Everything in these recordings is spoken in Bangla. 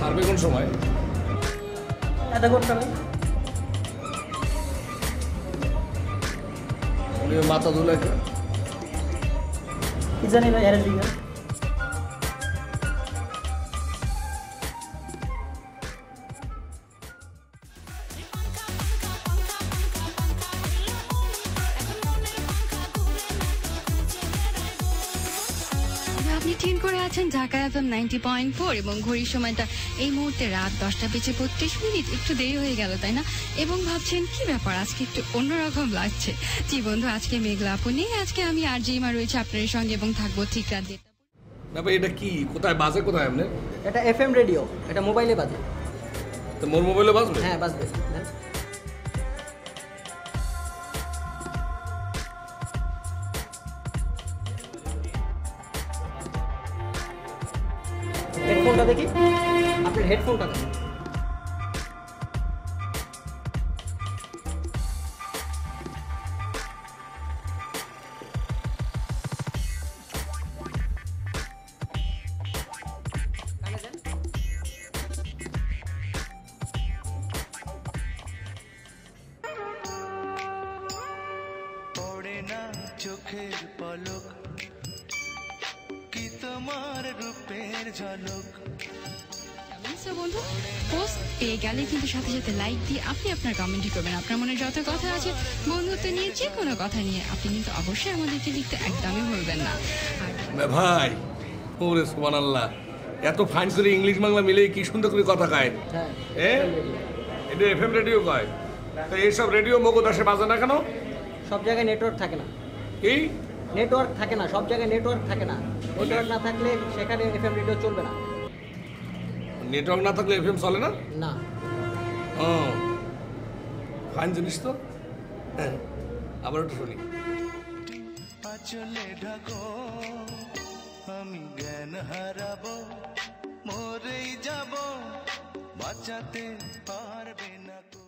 সার্ভে কোন সময়? এটা করতে হবে মাথা ধুলে কি জানি ভাই আরে দিকে আপনি টিউন করে আছেন ঢাকা FM 90.4 এবং ঘড়ির সময়টা এই মুহূর্তে রাত 10:32 একটু দেরি হয়ে গেল তাই না? এবং ভাবছেন কি ব্যাপার আজকে একটু অন্যরকম লাগছে। জি বন্ধু, আজকে মেঘলা আপু নেই, আজকে আমি আর জিমা রয়েছে আপনাদের সঙ্গে এবং থাকবো ঠিক রাত 1:00। ব্যাপার এটা কি? কোথায় বাজে? কোথায় আপনি? এটা FM রেডিও, এটা মোবাইলে বাজে। তো মোর মোবাইলে বাজবে? হ্যাঁ বাজবে। হেডফোনটা দেখি, আপনার হেডফোনটা দেখি। পড়ে না চোখের পলক কি তোমার রূপের ঝলক। বন্ধু পোস্ট পেয়ে গেলে কিন্তু সাথে সাথে লাইক দিয়ে আপনি আপনার কমেন্টই করবেন। আপনার মনে যত কথা আছে বন্ধুত্ব নিয়ে, যে কোনো কথা নিয়ে, আপনি কিন্তু অবশ্যই আমাদেরকে লিখতে একদমই ভুলবেন না। আর ভাই ওরে সুবহানাল্লাহ, এত ফাইন করে ইংলিশ বাংলা মিলে কি সুন্দর করে কথা কয়। হ্যাঁ এটা FM রেডিও কয়। তো এইসব রেডিও মগজ আসে বাজে না কেন? সব জায়গায় নেটওয়ার্ক থাকে না। কি নেটওয়ার্ক থাকে না? সব জায়গায় নেটওয়ার্ক থাকে না। নেটওয়ার্ক না থাকলে সেখানে FM রেডিও চলবে না। নেটওয়ার্ক না থাকলে FM চলে না? না। ও ফাইন জিনিস তো। হ্যাঁ আবার একটু শুনি। আচলে ঢাকো আমি জ্ঞান হারাবো, মরেই যাব বাঁচাতে পারবে না কো।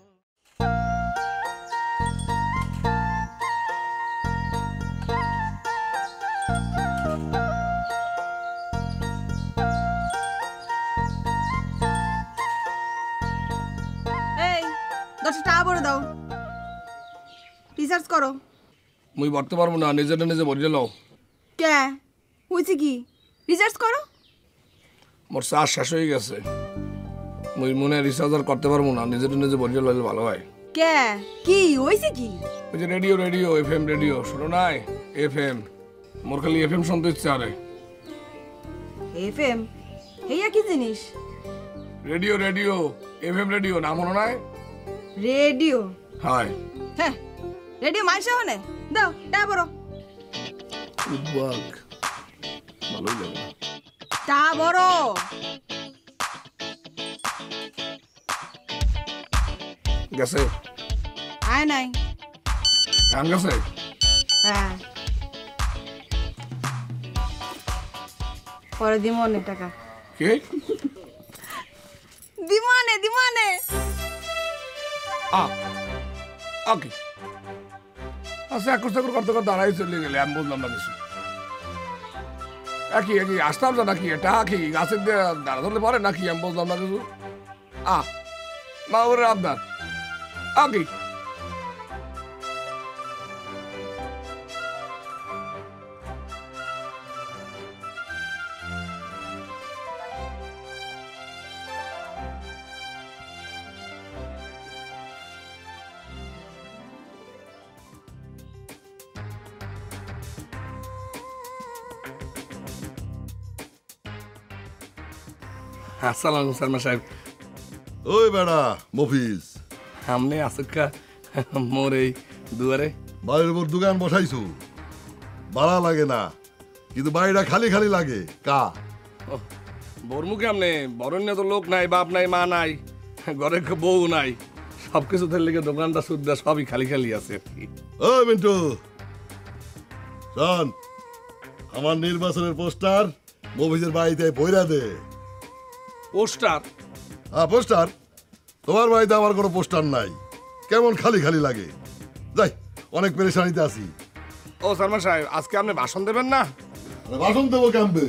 এই 10 টাকা বড় দাও, রিসার্চ করো। মুই বলতে পারবো না, নিজেটা নিজে বলে লও। কে হয়েছে কি? রিসার্চ করো। মোর চাষ শেষ হয়ে গেছে, মুই মনে রিসার্চ আর করতে পারবো না, নিজেটা নিজে বলে লইলে ভালো হয়। কে কি হয়েছে কি? ওই যে রেডিও রেডিও FM রেডিও শুনো নাই? FM মোর খালি FM শুনতে ইচ্ছে আরে। FM হেয়া কি জিনিস? রেডিও রেডিও FM রেডিও নাম হলো নাই? রেডিও? হাই হ্যাঁ রেডিও মাইসা হনে দাও টাকা বড়। উদ্বাগ ভালোই লাগে না। টাকা বড়। গেছে? আয় নাই। কাম গেছে? হ্যাঁ পরে দিমো অনেক টাকা। কি? দিমানে দিমানে ওকে আচ্ছা, একুশ চাকুর করতে করতে আড়াই চলে গেলে আমি বুঝলাম না কিছু। একই একই আসতাম না নাকি? এটা কি গাছের দিয়ে দাঁড়া ধরলে পারে নাকি? আমি বুঝলাম না কিছু। মা ওরে আপনার ওকে আসসালামু শর্মা সাহেব। ওই বেড়া মফিজ, সামনে আসুকা মোর এই দুয়ারে বাড়ির উপর দোকান বসাইছো, ভাড়া লাগে না কিন্তু বাড়িটা খালি খালি লাগে কা? বরমুখে আমনে বরণ্য তো লোক নাই, বাপ নাই, মা নাই, ঘরে বউ নাই, সবকিছু ধরে লেগে দোকানটা সুদ্ধা সবই খালি খালি আছে। ও মিন্টু শোন, আমার নির্বাচনের পোস্টার মফিজের বাড়িতে পয়রা দে। পোস্টার? হ্যাঁ পোস্টার। তোমার বাড়িতে আমার কোনো পোস্টার নাই, কেমন খালি খালি লাগে। যাই অনেক পেরেশানিতে আছি। ও শর্মা সাহেব, আজকে আপনি ভাষণ দেবেন না? ভাষণ দেবো কেমবে?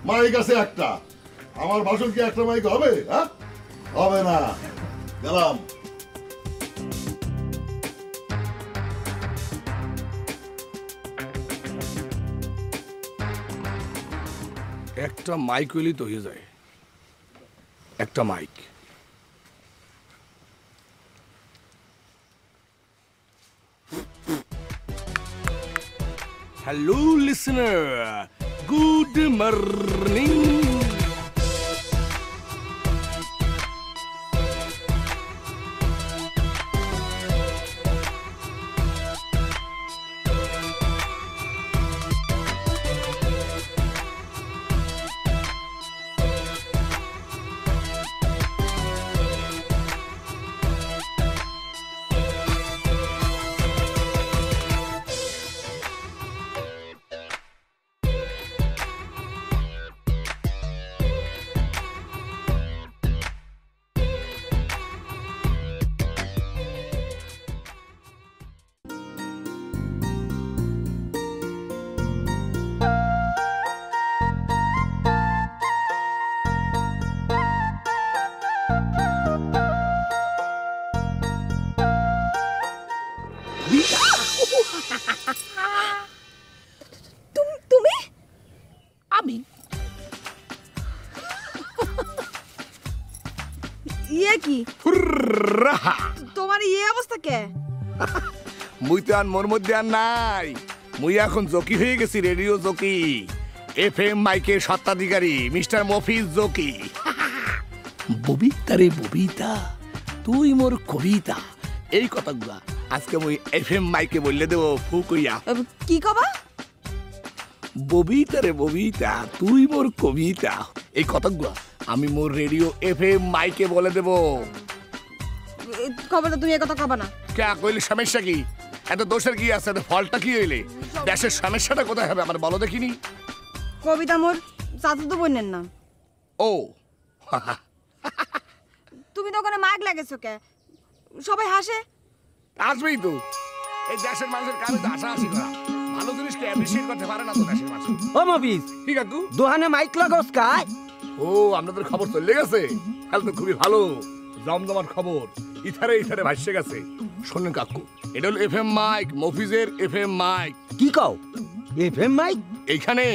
মাইক আছে একটা, আমার ভাষণ কি একটা মাইক হবে? হ্যাঁ, হবে না। গেলাম। একটা মাইক হইলেই তো হয়ে যায়। একটা mic. Hello listener, good morning. তুমি আমি ইয়ে কি হুররাহা। তোমার ইয়ে অবস্থা কে? মুই তো আর মোর মধ্যে আর নাই। মুই এখন জকি হয়ে গেছি, রেডিও জকি, FM মাইকের স্বত্বাধিকারী মিস্টার মফিজ জকি। ববিতা রে ববিতা, তুই মোর কবিতা, এই কথাগুলা আজকে মুই FM মাইকে বললে দেব ফু কইয়া। কি কবা? ববিতা রে ববিতা, তুই মোর কবিতা, এই কথাগুলা আমি মোর রেডিও FM মাইকে বলে দেব। খবরটা তুমি এই কথা কবা না। কে কইলে সমস্যা কি? এত দোষের কি আছে? এত ফলটা কি হইলে? দেশের সমস্যাটা কোথায় হবে আমার বলো দেখিনি। কবিতা মোর চাচাতো বোনের নাম। ও তুমি তো ওখানে মাইক লাগেছো কে? সবাই হাসে। আসবেই তো, এই দেশের মানুষের কারণে তো হাসাহাসি করা। ভালো জিনিসকে অ্যাপ্রিশিয়েট করতে পারে না তো দেশের মানুষ। ও মফিজ, ঠিক আছে দোহানে মাইক লাগাস কাই? ও আপনাদের খবর চলে গেছে, তাহলে তো খুবই ভালো, জমজমাট খবর, ইথারে ইথারে ভাসছে গেছে। শোনেন কাকু, এটা হলো FM মাইক, মফিজের FM মাইক। কি কও? FM mic? এইখানে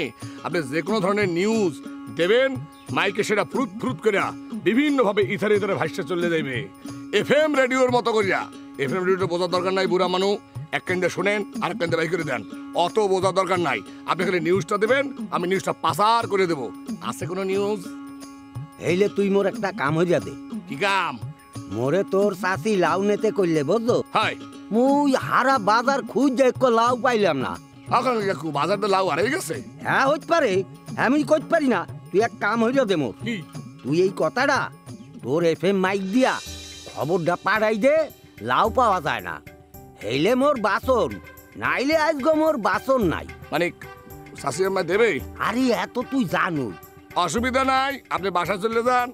আপনি যে কোনো ধরনের নিউজ দেবেন, মাইকে সেটা ফ্রুত ফ্রুত করে বিভিন্ন ভাবে ইথারে ইথারে ভাষ্য চলে যাইবে, FM রেডিওর মতো করিয়া। FM রেডিওটা বোঝার দরকার নাই, বুড়া মানুষ এক কেন্দ্রে শোনেন আর এক কেন্দ্রে বাই করে দেন, অত বোঝার দরকার নাই। আপনি খালি নিউজটা দেবেন, আমি নিউজটা পাসার করে দেব। আছে কোনো নিউজ? এইলে তুই মোর একটা কাম হইয়া দে। কি কাম? মোরে তোর চাচি লাউ নেতে করলে বুঝলো? হাই মুই হারা বাজার খুঁজ লাউ পাইলাম না। এখন কাকু বাজার তো লাউ হারিয়ে গেছে। হ্যাঁ হইতে পারে, আমি কইতে পারি না। তুই এক কাম হইয়া দে মোর। কি? তুই এই কথাটা তোর FM মাইক দিয়া খবরটা পাঠাই দে, লাউ পাওয়া যায় না। হেইলে মোর বাসন, নাইলে আজগো মোর বাসন নাই। মানে শাশি আম্মা দেবে? আরে এত তুই জানো। অসুবিধা নাই, আপনি বাসা চলে যান,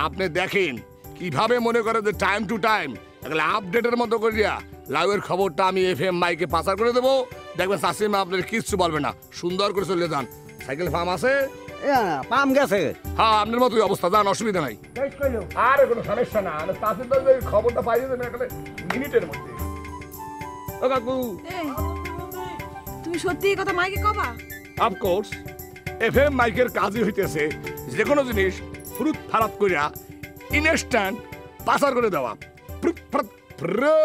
আপনি দেখেন কিভাবে মনে করে যে টাইম টু টাইম এগুলো আপডেটের মতো করিয়া লাইভের খবরটা আমি FM মাইকে পাসার করে দেবো। দেখবেন শাশিমা আপনার কিচ্ছু বলবে না, সুন্দর করে চলে যান। সাইকেল ফার্ম আছে? পাম গেছে। হ্যাঁ আপনার মতোই অবস্থা, যান, অসুবিধা নাই। আরে কোনো সমস্যা না, তাসিলদার খবরটা পাই যাবেন এখানে মিনিটের মধ্যে। ও কাকু, এই, তুমি সত্যি এই কথা মাইকে কবা? অফকোর্স, FM মাইকের কাজই হইতেছে যে কোনো জিনিস ফ্রুত ফারাত করিয়া ইনস্ট্যান্ট পাসার করে দেওয়া। ফ্রুত ফারাত ফ্রা।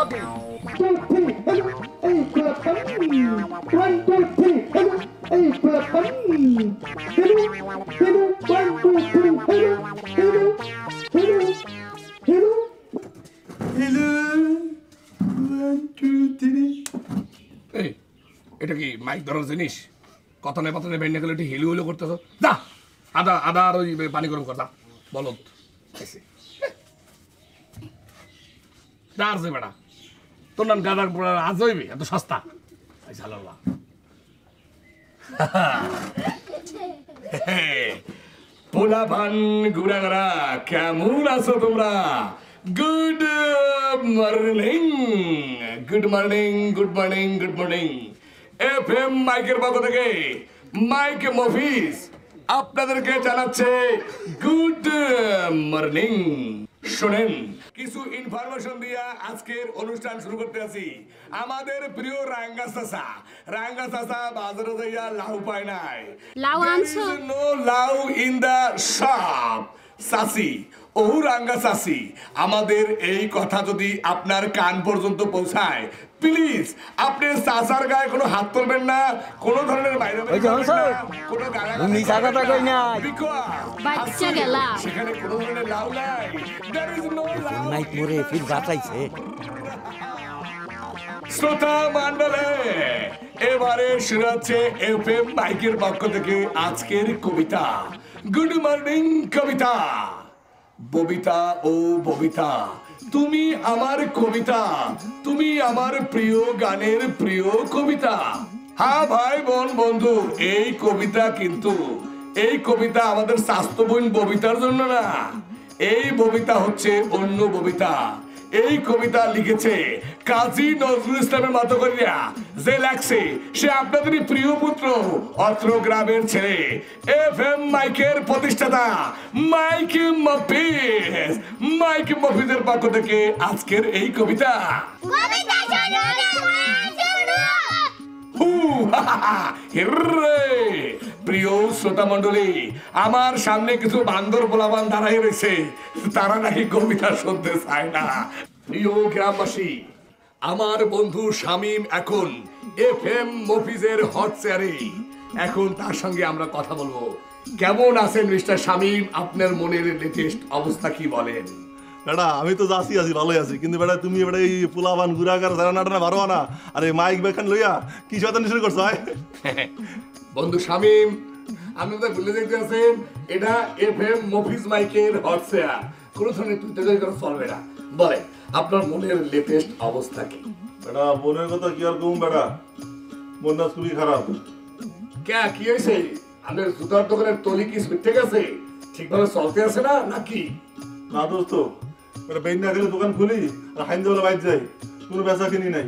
ওকে, এই এটা কি মাইক ধরার জিনিস? কথা নেই পাতা নেই, বেন্ডে গেলে একটু হিলু হিলু করতেছ। যা আদা আদা আর ওই পানি গরম কর, যা বলত যে বেড়া তোর নাম গাদার আজ হইবে এত সস্তা। পোলা ভান গুড়াগাড়া, কেমন আছো তোমরা? Good morning, good morning, good morning, good morning. FM মাইকের পক্ষ থেকে মাইক মফিজ আপনাদেরকে জানাচ্ছে গুড মর্নিং। শোনেন, কিছু ইনফরমেশন দিয়া আজকের অনুষ্ঠান শুরু করতে আছি। আমাদের প্রিয় রাঙ্গা চাচা বাজারে যাইয়া লাউ পায় নাই। লাউ আনছো? নো লাউ ইন দা শপ। চাচি, ও রাঙ্গা চাচি, আমাদের এই কথা যদি আপনার কান পর্যন্ত পৌঁছায়, প্লিজ আপনি চাচার গায়ে কোনো হাত তুলবেন না, কোনো ধরনের বাইরে কোনো বাচ্চা গেলা সেখানে কোনো ধরনের লাউ নাই। There is no লাউ। মাইক মরে ফির বাঁচাইছে। শ্রোতা মণ্ডলে, এবারে শুরু হচ্ছে এফএম মাইকের পক্ষ থেকে আজকের কবিতা। গুড মর্নিং কবিতা। ববিতা ও ববিতা, তুমি আমার কবিতা, তুমি আমার প্রিয় গানের প্রিয় কবিতা। হ্যাঁ ভাই বোন বন্ধু, এই কবিতা আমাদের স্বাস্থ্য বোন ববিতার জন্য না, এই ববিতা হচ্ছে অন্য ববিতা। এই কবিতা লিখেছে কাজী নজরুল ইসলামের মতো করিয়া, যে লেখছে সে আপনাদেরই প্রিয় পুত্র, অত্র গ্রামের ছেলে, এফএম মাইকের প্রতিষ্ঠাতা মাইক মফিজের পক্ষ থেকে আজকের এই কবিতা। প্রিয় শ্রোতা মন্ডলী, আমার সামনে কিছু বান্দর পোলাবান দাঁড়াই রয়েছে, তারা নাকি কবিতা শুনতে চায় না। প্রিয় গ্রামবাসী, আমার বন্ধু শামীম এখন এফএম মফিজের হট চেয়ারে, এখন তার সঙ্গে আমরা কথা বলবো। কেমন আছেন মিস্টার শামীম? আপনার মনের লেটেস্ট অবস্থা কি বলেন? বেটা আমি তো আছি ভালোই আছি, কিন্তু বেটা তুমি বেটা এই পোলাবান গুড়াগার যারা নাটনা পারো না, আরে মাইক বেখান লইয়া কি শয়তানি শুরু করছো? বন্ধু শামীম, আপনি তো ভুলে যেতে আছেন, এটা এফএম মফিজ মাইকের হট চেয়ার, কোনো ধরনের তুই করে চলবে না। বলে আপনার মনের লেটেস্ট অবস্থা কি? বেটা মনের কথা কি আর কম, বেটা মনটা খুবই খারাপ। কি হয়েছে? আপনার জুতার দোকানের তলি কি ঠিক আছে, ঠিকভাবে চলতে আছে না নাকি? না দোস্ত, বেঞ্জা গেলে দোকান খুলি আর হাইন্দাবেলা বাইর যাই, কোনো বেচা কিনি নাই।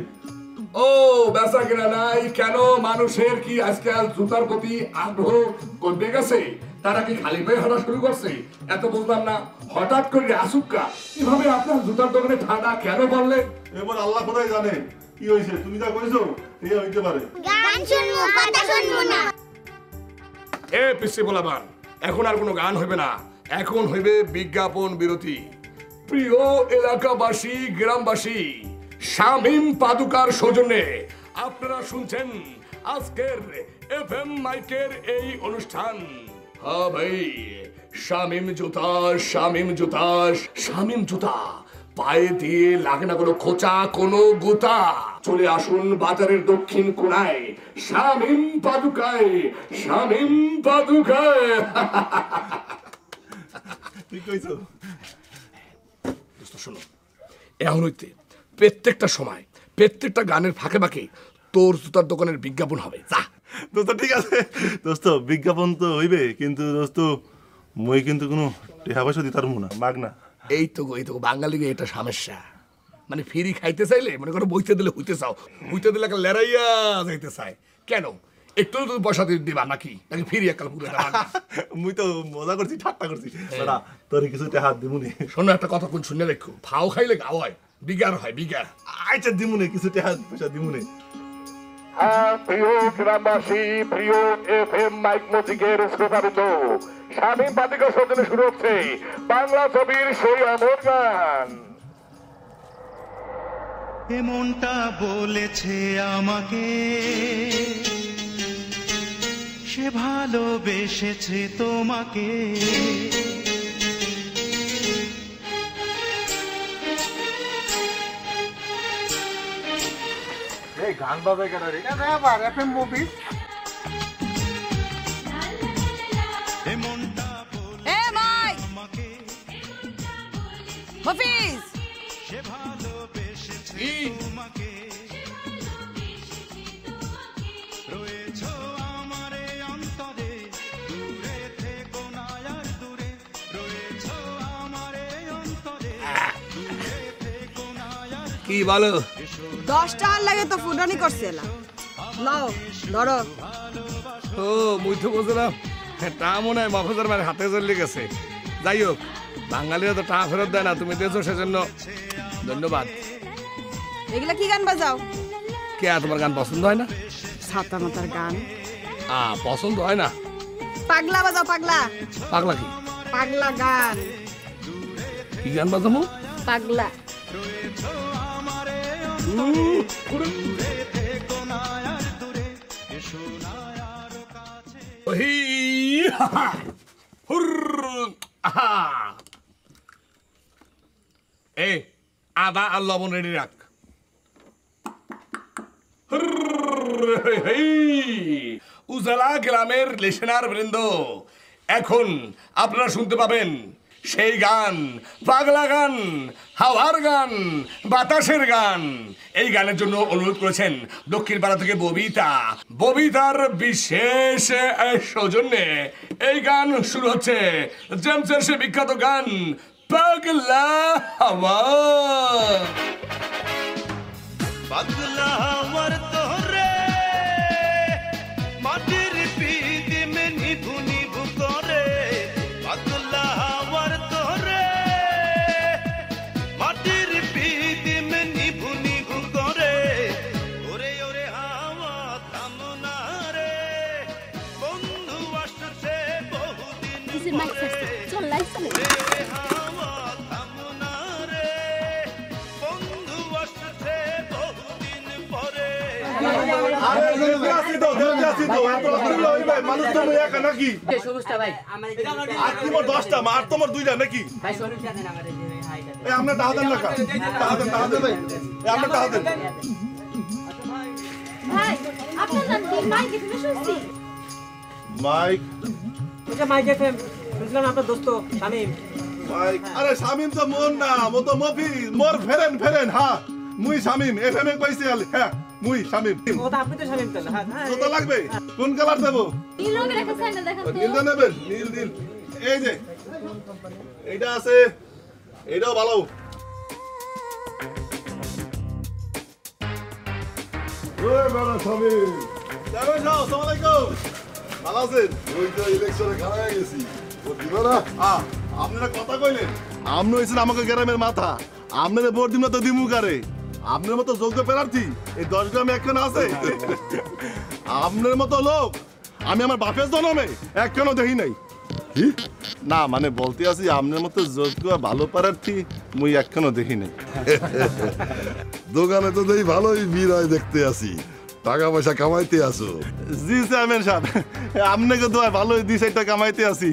ও বেচা কিনা নাই কেন? মানুষের কি আজকাল জুতার প্রতি আগ্রহ কমে গেছে? তারা কি খালি পায়ে হাঁটা শুরু করছে? এত বুঝলাম না, হঠাৎ করে আসুক্কা এভাবে আপনার জুতার দোকানে ঠান্ডা কেন বললে? এবার আল্লাহ কোথায় জানে কি হয়েছে, তুমি যা কইছো এই হইতে পারে। গান শুনবো, কথা শুনবো না। এ পিসি বলাবান, এখন আর কোনো গান হইবে না, এখন হইবে বিজ্ঞাপন বিরতি। প্রিয় এলাকাবাসী, গ্রামবাসী, শামীম পাদুকার সৌজন্যে আপনারা শুনছেন আজকের এফএম মাইকের এই অনুষ্ঠান। হ্যাঁ ভাই, শামীম জুতা পায়ে দিয়ে লাগে না কোনো খোঁচা, কোনো গোতা। চলে আসুন বাজারের দক্ষিণ কোণায়, শামীম পাদুকায়। ঠিক কইছো। শোনো, এখন হইতে প্রত্যেকটা সময়, প্রত্যেকটা গানের ফাঁকে ফাঁকে তোর জুতার দোকানের বিজ্ঞাপন হবে। যা দোস্ত, ঠিক আছে দোস্ত, বিজ্ঞাপন তো হইবে, কিন্তু দোস্ত মই কিন্তু কোনো টেহা পয়সা দিতার না, মাগ না। এই তো বাঙালিকে এটা সমস্যা, মানে ফ্রি খাইতে চাইলে মনে করো বইতে দিলে হইতে দিলে একটা লেরাইয়া যাইতে চায়। কেন একটু তো পয়সা দিবা নাকি ফ্রি একাল পুরো? মুই তো মজা করছি, ঠাট্টা করছি। বেটা তোর কিছু টেহা দিমুনি। শোনো একটা কথা কোন শুনে রেখো, ফাও খাইলে গাও হয়, বিগার হয় বিগার। আচ্ছা দিমুনি, কিছু টেহা পয়সা দিমুনি। প্রিয় গ্রামবাসী, প্রিয় এফএম মাইক মফিজের শ্রোতাবৃন্দ, শামীম পাদুকার সৌজন্যে শুরু হচ্ছে বাংলা ছবির সেই অমর গান। এমনটা বলেছে আমাকে, সে ভালোবেসেছে তোমাকে। গান বাজে কেন? এটা আবার এফএম মফিজ। এমনটা এ মাইক আমাকে, মফিজ, সে ভালোবেসেছে তোমাকে। রয়েছো আমারে অন্তরে, দূরে থেকো না আর দূরে। রয়েছো আমারে অন্তরে, দূরে থেকো না আর। কি বলো? 10 টাকার লাগে তো ফুটানি করছে এলা। নাও ধরো। ও মুই তো বুঝলাম টা মনে হয় মফজের মায়ের হাতে চলে গেছে। যাই হোক, বাঙালিরা তো টা ফেরত দেয় না, তুমি দিয়েছো সেজন্য ধন্যবাদ। এগুলা কি গান বাজাও? কে তোমার গান পছন্দ হয় না? ছাতা মাতার গান। পছন্দ হয় না? পাগলা বাজাও, পাগলা। পাগলা কি? পাগলা গান। কি গান বাজাবো? পাগলা। এই আদা আর লবণ রেডি রাখ। উজালা গ্রামের লিসেনার বৃন্দ, এখন আপনারা শুনতে পাবেন সেই গান, পাগলা গান, হাওয়ার গান, বাতাসের গান। এই গানের জন্য অনুরোধ করেছেন দক্ষিণ পাড়া থেকে ববিতা। ববিতার বিশেষ সৌজন্যে এই গান শুরু হচ্ছে জেমসের সে বিখ্যাত গান পাগলা হাওয়া। পাগলা হাওয়ার তোরে মাটির পিদিমে নিভু নিভু করে, পাগলা হাওয়ার তোরে মাটির পিদিমে নিভু নিভু করে। ওরে ওরে হাওয়া থামো না রে, বন্ধু আসছে বহুদিন পরে। চল লাইট চলে। ওরে হাওয়া থামো না রে, বন্ধু আসছে বহুদিন পরে। আরে দেখতে আসি তো এত রাত্রি হইবে, মানুষ তো মই একা নাকি? সবুজটা ভাই আর তোমার 10টা মার তোমার 2টা নাকি? ভাই সরুটা দেন আমারে হাইটা। এই আমরা টাকা দেন না কা? টাকা দেন ভাই। এই আমরা টাকা দেন। ভাই আপনার নাম কি? মাইক এখানে শুনছি। মাইক এটা মাইক এফএম, বুঝলাম আপনার দোস্ত শামিম। মাইক আরে শামিম তো মোর না, মো তো মফিজ, মোর ফেরেন হ্যাঁ। মুই শামিম এফএম এ কইছি হ্যাঁ, মুই শামিম। ও তো আপনি তো শামিম তো। হ্যাঁ হ্যাঁ। কত লাগবে? কোন কালার দেব? নীল রঙের একটা স্যান্ডেল দেখান তো। নীলটা নেবেন? নীল। এই যে এইটা আছে, এইটাও ভালো। ওই বেড়া শামিম, যাবেন সব, আসসালামু আলাইকুম। ভালো আছেন? ওই তো ইলেকশনে খারাপ গেছি, ও দিল না। আপনারা কথা কইলেন, আপনি হয়েছেন আমাকে গ্রামের মাথা, আপনাদের ভোট দিন তো দিমু কারে? আপনার মতো যোগ্য প্রার্থী এই 10 গ্রামে একখানা আছে? আপনার মতো লোক আমি আমার বাপের জন্মে একখানও দেখি নাই। কি? না মানে বলতে আছি, আপনার মতো যোগ্য ভালো প্রার্থী মুই একখানও দেখি নাই। দোকানে তো দেখি ভালোই ভিড় হয়, দেখতে আসি। টাকা পয়সা কামাইতে আসো? জি চেয়ারম্যান সাহেব, আপনাকে তো ভালোই 2-4টা কামাইতে আছি।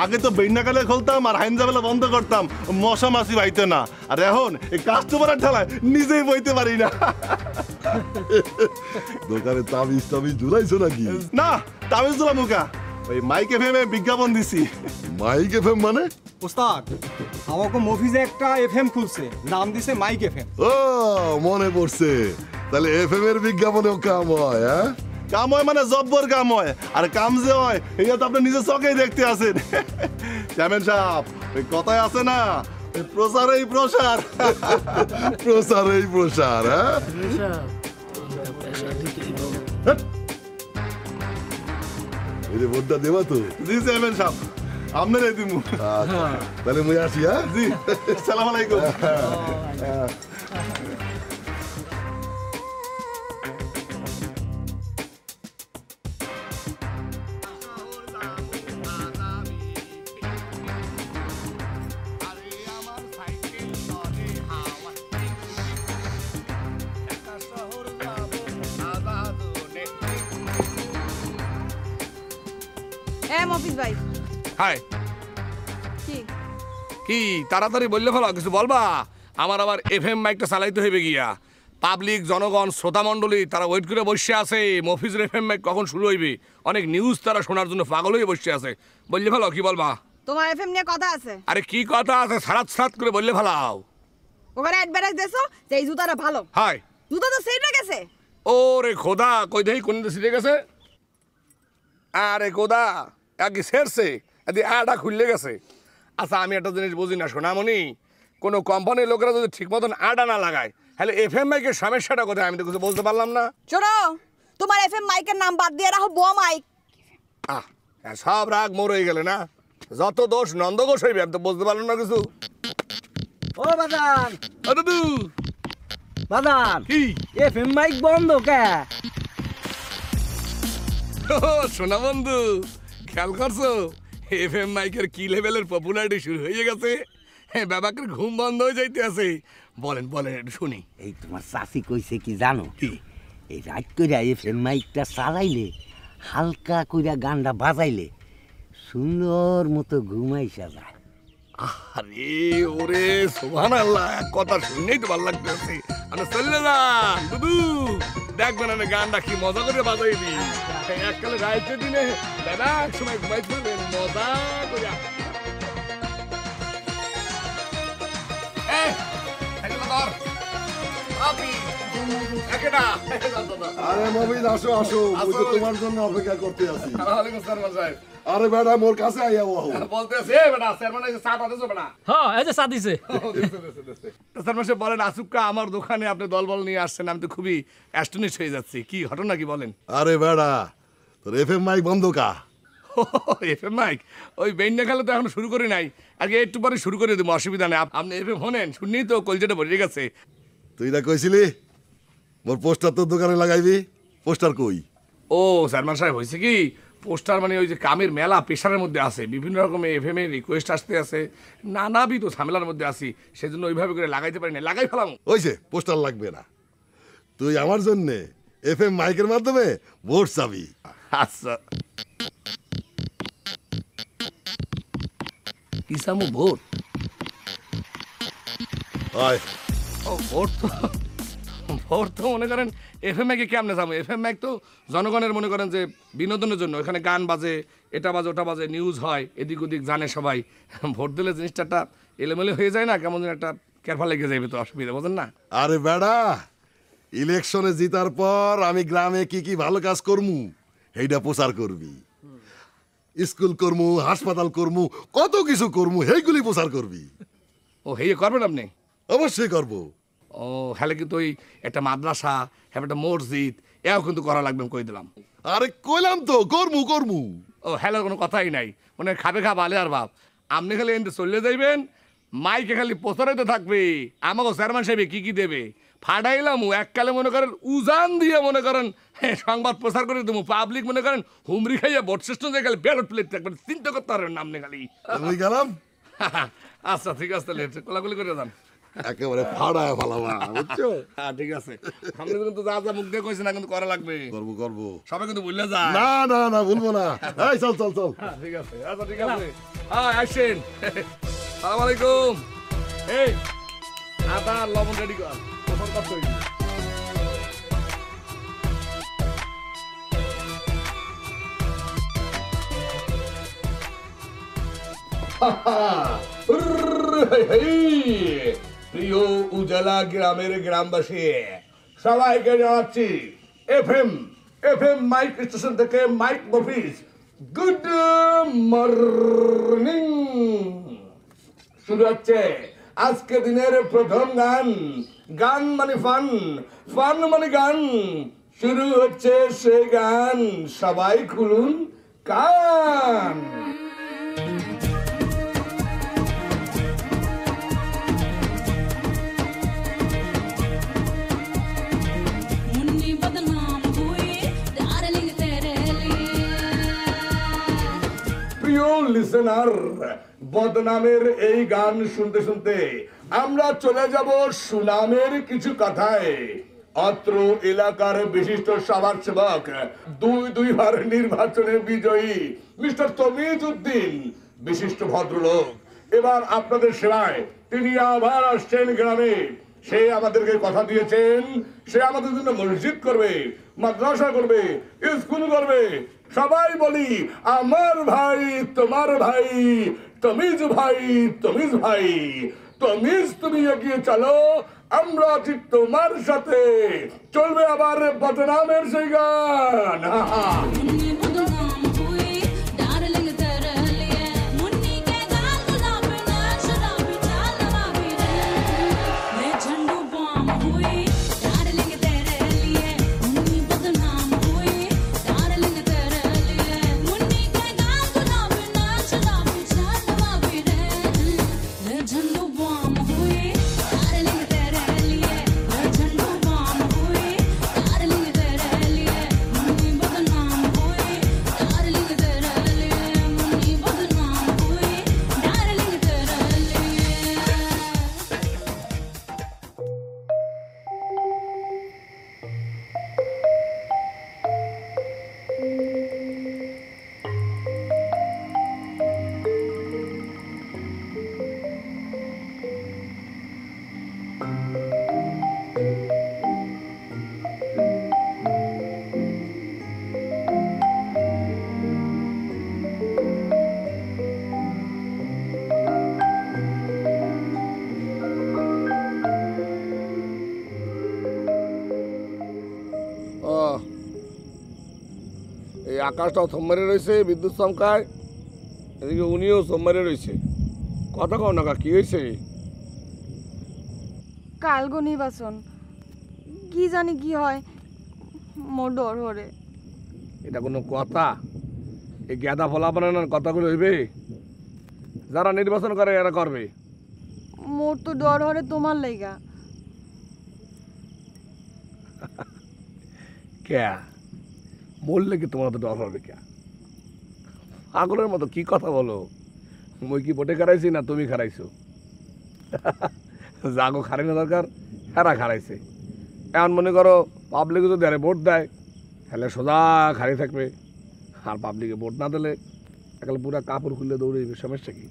আগে তো বন্যাকালে খুলতাম আর হাইনজাবেলা বন্ধ করতাম, মশা মাছি বাইতে না। আর এখন এই কাস্টমারের ঠেলায় নিজেই বইতে পারি না। দোকানে তাবিজ ঝুলাইছো নাকি? না তামিজ দুলা মুখা, ওই মাইক এফএমে বিজ্ঞাপন দিছি। মাইক এফএম মানে? ওস্তাদ আমাকে মফিজে একটা এফএম খুলছে, নাম দিছে মাইক এফএম। ও মনে পড়ছে, তাহলে এফএম এর বিজ্ঞাপনেও কাম হয়? হ্যাঁ কাম হয় মানে জব্বর কাম হয়, আর কাম যে হয় এটা তো আপনি নিজের চোখেই দেখতে আছেন। চেয়ারম্যান সাহেব, ওই কথায় আছে না, ওই প্রচারেই প্রসার। প্রসারেই প্রসার। হ্যাঁ এই যে ভোটটা দেবা তো? জি চেয়ারম্যান সাহেব, আপনার এই দিমু। আচ্ছা, তাহলে মুই আসি। হ্যাঁ জি, আসসালামু আলাইকুম। মফিজ ভাই। হাই কি কি তাড়াতাড়ি বললে ভালো, কিছু বলবা? আমার আবার এফএম মাইকটা চালাইতে হইবে গিয়া। পাবলিক জনগণ শ্রোতা মণ্ডলী তারা ওয়েট করে বসে আছে মফিজের এফএম মাইক কখন শুরু হইবে। অনেক নিউজ তারা শোনার জন্য পাগল হয়ে বসে আছে। বললে ভালো, কি বলবা? তোমার এফএম নিয়ে কথা আছে। আরে কি কথা আছে, সারাত করে বললে ভালাও। ওখানে অ্যাডভার্টাইজ দেছো যে এই জুতাটা ভালো। হাই জুতা তো সেইটা গেছে। ওরে খোদা, কই দেই কোন দেশে গেছে? আরে খোদা, আগে সেরছে আদি আটা খুললে গেছে। আচ্ছা আমি একটা জিনিস বুঝি না সোনামণি, কোনো কোম্পানির লোকেরা যদি ঠিক মতন আটা না লাগায় তাহলে এফএম মাইকের সমস্যাটা কোথায়? আমি তো কিছু বলতে পারলাম না। শোনো, তোমার এফএম মাইকের নাম বাদ দিয়ে রাখো বুয়া মাইক। সব রাগ মোর হয়ে গেলে না, যত দোষ নন্দঘোষ হইবে, আমি তো বুঝতে পারলাম না কিছু। ও বাজান, দাদু বাজান কি এফএম মাইক বন্ধ কে? শোনা বন্ধু, খেয়াল করছো এফএম মাইকের কি লেভেলের পপুলারিটি শুরু হয়ে গেছে? হ্যাঁ, বাবাকে ঘুম বন্ধ হয়ে যাইতে আছে। বলেন বলেন, একটু শুনি। এই তোমার চাচি কইছে কি জানো? কি? এই রাত কইরা এফএম মাইকটা চালাইলে, হালকা কইরা গানটা বাজাইলে সুন্দর মতো ঘুমাইসা যায়। আরে ওরে সুবহানাল্লাহ, কথা শুনেই তো ভালো লাগতেছে। আমি চলে যান দুদু, দেখবেন আমি গানটা কি মজা করে বাজাই দিই। এককালে রাইতে দিনে দাদা এক সময় ঘুমাই ফেলবেন মজা করে। আরে মবিন, আসো আসো, আমি তো তোমার জন্য অপেক্ষা করতে আছি। আরে বেটা মোর কাছে আইয়া ওহ বলতেছে বেটা চেয়ারম্যান এই চা দিছো বেটা। হ্যাঁ, এই যে চা দিছে। চেয়ারম্যান সাহেব বলেন, আসুক্কা আমার দোকানে আপনি দলবল নিয়ে আসছেন, আমি তো খুবই অ্যাস্টনিশ হয়ে যাচ্ছি। কি ঘটনা কি বলেন? আরে বেটা, তোর এফএম মাইক বন্ধ কা? এফএম মাইক ওই বেন্যা খেলা তো এখন শুরু করি নাই, আগে একটু পরে শুরু করে দেবো, অসুবিধা নেই। আপনি এফএম শোনেন, শুনলেই তো কলজেটা ভরে গেছে। তুই না কইছিলি মোর পোস্টার তোর দোকানে লাগাইবি, পোস্টার কই? ও চেয়ারম্যান সাহেব, হয়েছে কি পোস্টার মানে ওই যে কামের মেলা প্রেশারের মধ্যে আছে, বিভিন্ন রকমের এফএম এর রিকোয়েস্ট আসতে আছে, নানাবিধ ঝামেলার মধ্যে আছি, সেজন্য ওইভাবে করে লাগাইতে পারি না। লাগাই ফেলাম। ওইছে পোস্টার লাগবে না, তুই আমার জন্য এফএম মাইকের মাধ্যমে ভোট চাবি। আচ্ছা, কি সামু ভোট? হয় ও ভোট তো, ভোট তো মনে করেন এফএম ম্যাকে কেমনে যাবো? এফএম ম্যাক তো জনগণের মনে করেন যে বিনোদনের জন্য, এখানে গান বাজে, এটা বাজে ওটা বাজে, নিউজ হয়, এদিক ওদিক জানে সবাই। ভোট দিলে জিনিসটা একটা এলোমেলো হয়ে যায় না, কেমন যেন একটা ক্যারফা লেগে যাবে, তো অসুবিধা বোঝেন না? আরে বেড়া, ইলেকশনে জিতার পর আমি গ্রামে কি কি ভালো কাজ করমু সেইটা প্রচার করবি, স্কুল করমু, হাসপাতাল করমু, কত কিছু করমু, সেইগুলি প্রচার করবি। ও হেয়ে করবেন আপনি? অবশ্যই করবো। ও হ্যালে কিন্তু ওই একটা মাদ্রাসা, হ্যাঁ একটা মসজিদ, এও কিন্তু করা লাগবে, কই দিলাম। আরে কইলাম তো করমু করমু। ও হ্যালো, কোনো কথাই নাই, মানে খাবে খা বালে আর বাপ। আপনি খালি এনতে চলে যাইবেন, মাইকে খালি প্রচারিত থাকবে, আমাকে চেয়ারম্যান সাহেব কি কি দেবে ফাটাইলাম। এককালে মনে করেন উজান দিয়ে মনে করেন সংবাদ প্রচার করে দেবো, পাবলিক মনে করেন হুমরি খাইয়া ভোট সিস্টেম দিয়ে খালি ব্যালট প্লেট থাকবেন, চিন্তা করতে পারবেন নাম নেই খালি। আমি গেলাম। আচ্ছা ঠিক আছে, তাহলে কোলাগুলি করে যান, একেবারে ফাড়ায় ফালাবা, বুঝছো? হ্যাঁ ঠিক আছে। আপনি কিন্তু যা যা মুখ দিয়ে কইছেন না কিন্তু করা লাগবে। করবো করবো, সবাই কিন্তু ভুলে যায়। না না না ভুলবো না। এই চল চল চল। ঠিক আছে, আচ্ছা ঠিক আছে। হ্যাঁ আসেন। সালাম আলাইকুম। এই আদা লবণ রেডি কর, প্রথম কাজ করি। প্রিয় উজালা গ্রামের গ্রামবাসী সবাইকে জানাচ্ছি এফএম মাইক স্টেশন থেকে মাইক মফিজ গুড মর্নিং। শুরু হচ্ছে আজকে দিনের প্রথম গান, গান মানে ফান, ফান মানে গান। শুরু হচ্ছে সেই গান, সবাই খুলুন কান। প্রিয় লিসেনার, বদনামের এই গান শুনতে শুনতে আমরা চলে যাব সুনামের কিছু কথায়। অত্র এলাকার বিশিষ্ট সমাজসেবক, দুইবার নির্বাচনে বিজয়ী মিস্টার তমিজ উদ্দিন, বিশিষ্ট ভদ্রলোক, এবার আপনাদের সেবায় তিনি আবার আসছেন গ্রামে। সে আমাদেরকে কথা দিয়েছেন, সে আমাদের জন্য মসজিদ করবে, মাদ্রাসা করবে, স্কুল করবে। সবাই বলি আমার ভাই, তোমার ভাই, তমিজ ভাই, তমিজ ভাই, তমিজ তুমি এগিয়ে চলো, আমরা আছি তোমার সাথে। চলবে আবার বদনামের সেই গান। এই আকাশটাও থম্মারে রয়েছে, বিদ্যুৎ চমকায়, এদিকে উনিও সোমবারে রয়েছে। কথা কও না, কি হয়েছে? কালগো নির্বাচন, কি জানি কি হয়, মোর ডর হরে। এটা কোনো কথা? এই গেদা ফলা বানানোর কথাগুলো হইবে? যারা নির্বাচন করে এরা করবে। মোর তো ডর হরে তোমার লাইগা। কে বললে কি তোমার তো ডর হবে? কে পাগলের মতো কি কথা বলো? মই কি ভোটে খারাইছি না তুমি খারাইছো? জাগো খারাইনো দরকার, হেরা খারাইছে। এখন মনে করো পাবলিক যদি আরে ভোট দেয় তাহলে সোজা খারাই থাকবে, আর পাবলিকে ভোট না দিলে একালে পুরা কাপড় খুলে দৌড়াইবে। সমস্যা কি?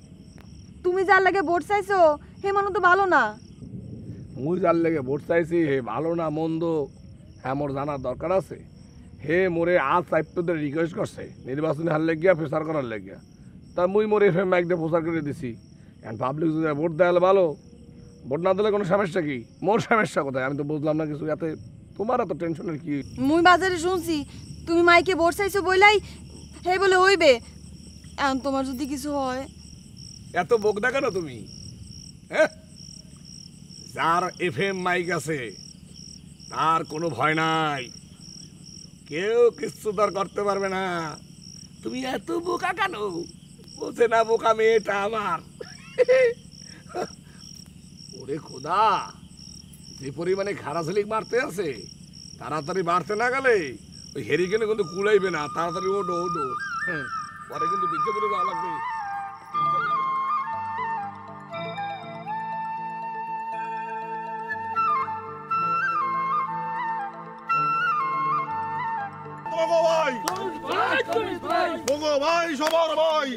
তুমি যার লাগে ভোট চাইছো হে মানুষ তো ভালো না। মুই যার লেগে ভোট চাইছি হে ভালো না মন্দ হ্যাঁ মোর জানার দরকার আছে। হে মোরে আজ সাহিত্যদের রিকোয়েস্ট করছে নির্বাচনে হার লেগিয়া প্রচার করার লেগিয়া, তা মুই মোর এফএম মাইক দিয়ে প্রচার করে দিছি। এখন পাবলিক যদি ভোট দেয় ভালো, ভোট না দিলে কোনো সমস্যা কি? মোর সমস্যা কোথায়? আমি তো বুঝলাম না কিছু। এতে তোমার এত টেনশনের কি? মুই বাজারে শুনছি তুমি মাইকে ভোট চাইছো বইলাই হে বলে হইবে। এখন তোমার যদি কিছু হয়? এত বোক দেখা না তুমি? হ্যাঁ, যার এফএম মাইক আছে তার কোনো ভয় নাই, কেউ কিচ্ছু তার করতে পারবে না। তুমি এত বোকা কেন? বোঝে না বোকা মেয়েটা আমার। ওরে খোদা, যে পরিমাণে খারাছলিক মারতে আছে, তাড়াতাড়ি মারতে না গেলে ওই হেরিকেনে কিন্তু কুলাইবে না। তাড়াতাড়ি ওডো ওডো, হ্যাঁ, পরে কিন্তু বিদ্যে করে যাওয়া লাগবে। ভাই সবার ভাই,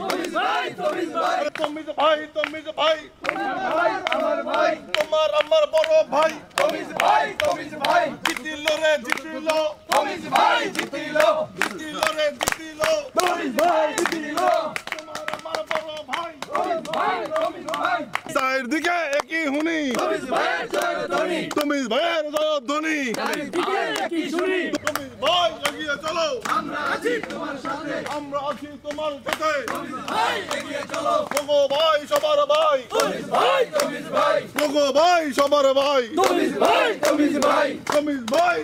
তোমার আমার বড় ভাই, জিতিল রে জিতিল, জিতিল রে জিতিল, তোমার আমার বড় ভাই। চারদিকে একই হুনি, তুমি ভাইয়ের জয়ধ্বনি, তুমি ভাই এগিয়ে চলো, আমরা আছি তোমার সাথে, ভোগো ভাই সবার ভাই, ভোগো ভাই সবার ভাই, তমিজ ভাই, তমিজ ভাই।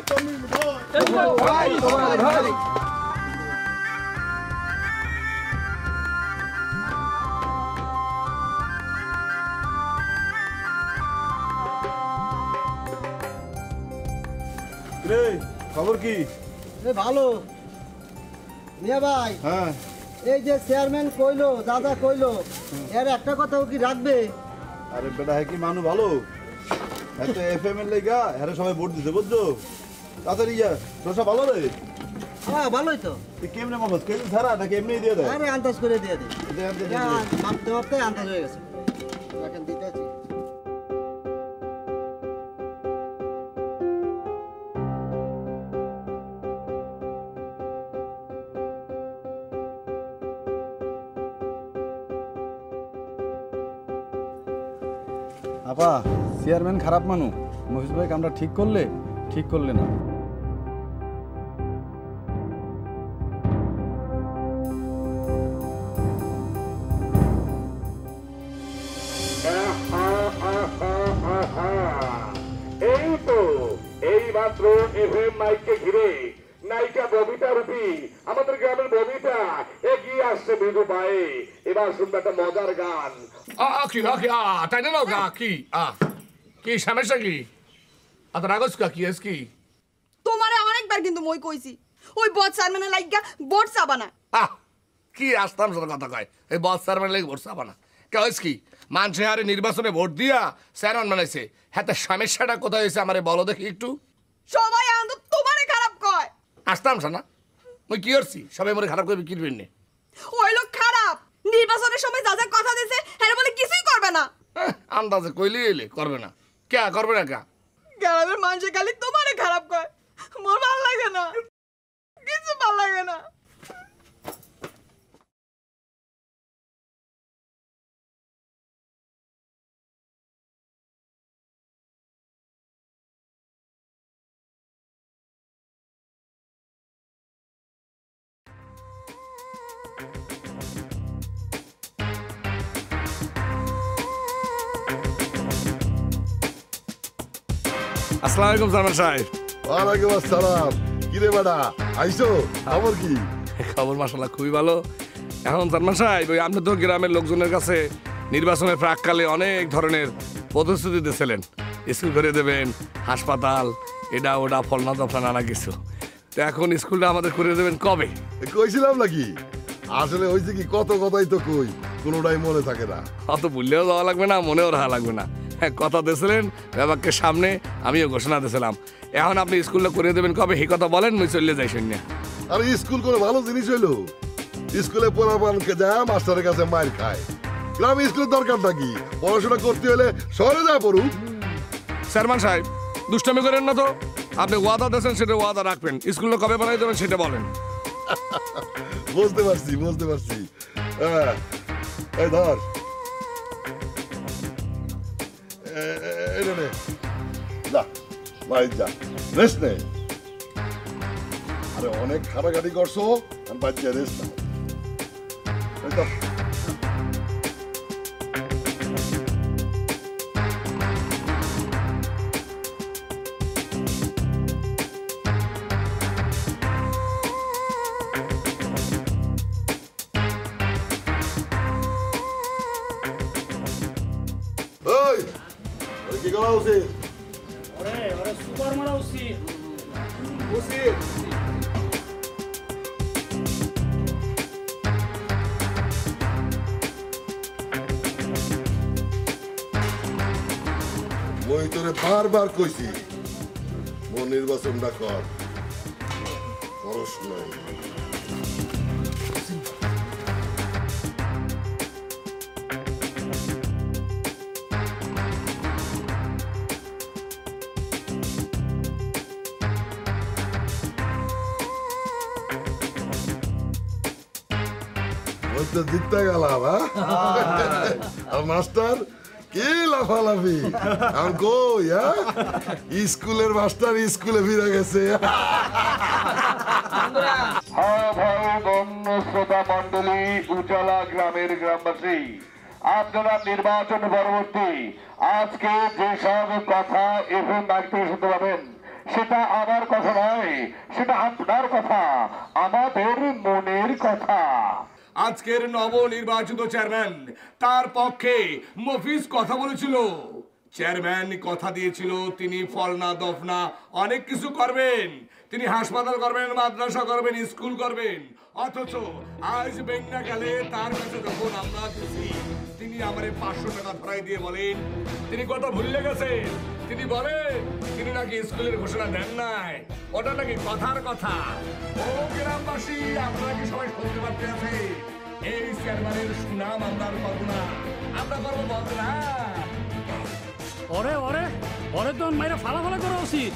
খবর কি? ভালো মিয়া ভাই। হ্যাঁ, এই যে চেয়ারম্যান কইলো দাদা কইলো, এর একটা কথাও কি রাখবে? আরে বেটা হ্যাঁ কি মানু ভালো, এত এফএম এর লেগা হ্যাঁ সবাই ভোট দিতে বুঝছো। তাড়াতাড়ি ইয়া তোষা ভালো রে। হ্যাঁ ভালোই তো। কেমনে মামাস কেমন ছাড়া নাকি এমনি দিয়ে দেয়? আরে আন্দাজ করে দিয়ে দে, দে। ভাবতে ভাবতে আন্দাজ হয়ে গেছে। এখন দিতে আছি। আপা, চেয়ারম্যান খারাপ মানুষ, মহিষ ভাই আমরা ঠিক করলে না। এই তো এই মাত্র এফএম মাইককে ঘিরে নায়িকা ববিতা রূপী আমাদের গ্রামের ববিতা এগিয়ে আসছে মৃদু পায়ে। এবার শুনবে একটা মজার গান। তাই না গা কি কি সমস্যা কি? রাগস কি কি? তোমারে অনেকবার কিন্তু মই কইছি ওই বস চেয়ারম্যানের লাইগা ভোট চাবা না। কি আসতাম সাথে কথা কয়, এই বস চেয়ারম্যান লাগে ভোট চাবা না কে? কি মানুষে আরে নির্বাচনে ভোট দিয়া চেয়ারম্যান বানাইছে, হ্যাঁ সমস্যাটা কোথায় হয়েছে আমারে বলো দেখি একটু। সবাই আনন্দ তোমারে খারাপ কয়। আসতাম না মই কি করছি? সবাই মরে খারাপ করবে কিনবেন না? ওই লোক খারাপ, নির্বাচনের সময় যা যা কথা দিয়েছে হ্যাঁ বলে কিছুই করবে না। আন্দাজে কইলে এলে করবে না, কে করবে না কা? গ্রামের মানুষে খালি তোমারে খারাপ কয়, মোর ভাল লাগে না, কিছু ভাল লাগে না। আসসালামু আলাইকুম সালমান সাহেব। ওয়ালাইকুম আসসালাম। কিরে বেটা আইছো, খবর কি? খবর মাশাআল্লাহ খুবই ভালো। এখন সালমান সাহেব, ওই আপনি তো গ্রামের লোকজনের কাছে নির্বাচনের প্রাককালে অনেক ধরনের প্রতিশ্রুতি দিয়েছিলেন, স্কুল করে দেবেন, হাসপাতাল, এটা ওটা ফলনা দফলা নানা কিছু। তো এখন স্কুলটা আমাদের করে দেবেন কবে? কইছিলাম নাকি? আসলে হয়েছে কি, কত কথাই তো কই, কোনোটাই মনে থাকে না। অত ভুললেও যাওয়া লাগবে না, মনেও রাখা লাগবে না। হ্যাঁ, কথা দিয়েছিলেন ব্যাপারকে সামনে, আমিও ঘোষণা দিয়েছিলাম। এখন আপনি স্কুলটা করে দেবেন কবে, এই কথা বলেন, মুই চলে যাই শূন্য। আর স্কুল কোনো ভালো জিনিস হইলো? স্কুলে পড়াবানকে যায় মাস্টারের কাছে মার খায়। গ্রামে স্কুলের দরকারটা কি? পড়াশোনা করতে হলে শহরে যায় পড়ুক। চেয়ারম্যান সাহেব, দুষ্টামি করেন না তো। আপনি ওয়াদা দিয়েছেন, সেটা ওয়াদা রাখবেন। স্কুলটা কবে বানাই দেবেন সেটা বলেন। বুঝতে পারছি, বুঝতে পারছি। হ্যাঁ, এই ধর, এটা নে, যা ভাই যা, রেস্ট নে। আরে অনেক খাটাখাটি করছো, আর বাচ্চা রেস্ট নাও। এই তো কি করা উচিত? সুপার মারা উচিত। মই তোরে বারবার কইছি, মোর নির্বাচনটা কর, করস নাই। তো জিততে গেলাম। আর মাস্টার কি লাফালাফি, আর কই স্কুলের মাস্টার স্কুলে ফিরে গেছে। শ্রোতা মন্ডলী, উজালা গ্রামের গ্রামবাসী, আপনারা নির্বাচন পরবর্তী আজকে যেসব কথা এফএম বাড়িতে শুনতে পাবেন, সেটা আমার কথা নয়, সেটা আপনার কথা, আমাদের মনের কথা। আজকের নবনির্বাচিত চেয়ারম্যান, তার পক্ষে মফিজ কথা বলেছিল। চেয়ারম্যান কথা দিয়েছিল তিনি ফলনা দফনা অনেক কিছু করবেন, তিনি হাসপাতাল করবেন, মাদ্রাসা করবেন, স্কুল করবেন। অথচ আজ বেঙ্গা গেলে তার কাছে যখন আমরা গেছি, তিনি আমার 500 টাকা ধরাই দিয়ে বলেন তিনি কথা ভুলে গেছেন। তিনি বলেন তিনি নাকি স্কুলের ঘোষণা দেন নাই, ওটা নাকি কথার কথা। ও গ্রামবাসী, আপনারা কি সবাই শুনতে পারতে আছে? এই চেয়ারম্যানের সুনাম আমরা আর পাবো না, আমরা পারবো বলতে না। ওরে ওরে ওরে তো মাইরা ফালা করা উচিত।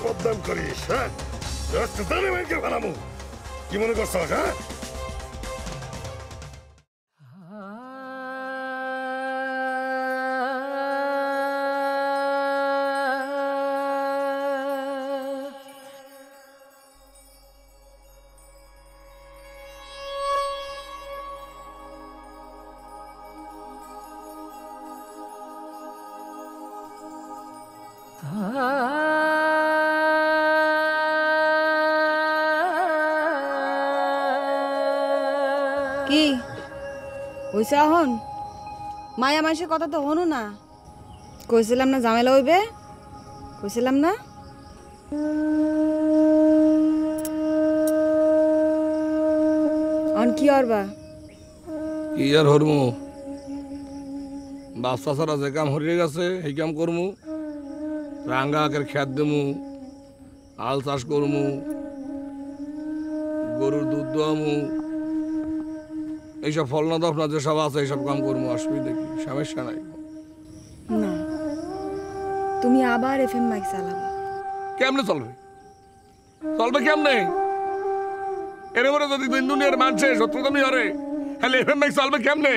বদনাম করিস, হ্যাঁ? কি মনে করছ? হ্যাঁ, কি হইছে এখন মায়া মাসের কথা তো হনো না কইছিলাম না ঝামেলা হইবে কইছিলাম না অন কি অরবা কি আর হরমু বাচ্চা ছাড়া যে কাম হরিয়ে গেছে সেই কাম করমু রাঙ্গা আকের খেত দেমু আল চাষ করমু গরুর দুধ দোয়ামু এইসব ফল না দফনা যেসব আছে এইসব কাম করমু অসুবিধা কি সমস্যা নাই না তুমি আবার এফএম মাইক চালাবা কেমনে চলবে চলবে কেমনে এর মধ্যে যদি দিন দুনিয়ার মানছে শত্রুতামি হরে তাহলে এফএম মাইক চলবে কেমনে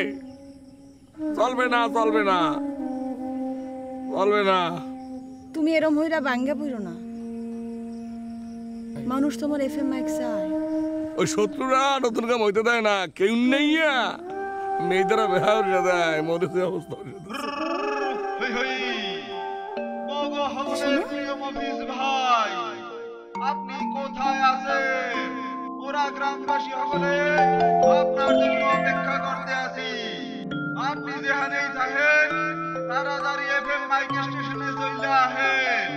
চলবে না চলবে না চলবে না তুমি এরম হইরা ভাঙ্গা পড়ো না মানুষ তোমার এফএম মাইক চায় ওই শত্রুরা নতুন কাম হইতে দেয় না কেউ নেই মেয়েদেরা বেহার দেয় মনে অবস্থা ভাই আপনি কোথায় আছেন ওরা গ্রামবাসী সকলে আপনার জন্য অপেক্ষা করতে আছি আপনি যেখানেই থাকেন তাড়াতাড়ি এফএম মাইক স্টেশনে চলে আহেন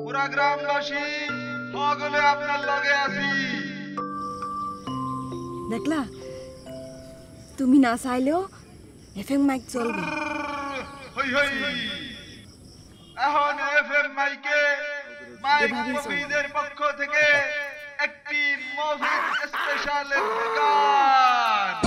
ওরা গ্রামবাসী সকলে আপনার লগে আছি দেখলা তুমি না চাইলেও এফএম মাইক চলবে হই হই এখন এফএম মাইকে মাইক কবিদের পক্ষ থেকে একটি মফিজ স্পেশাল গান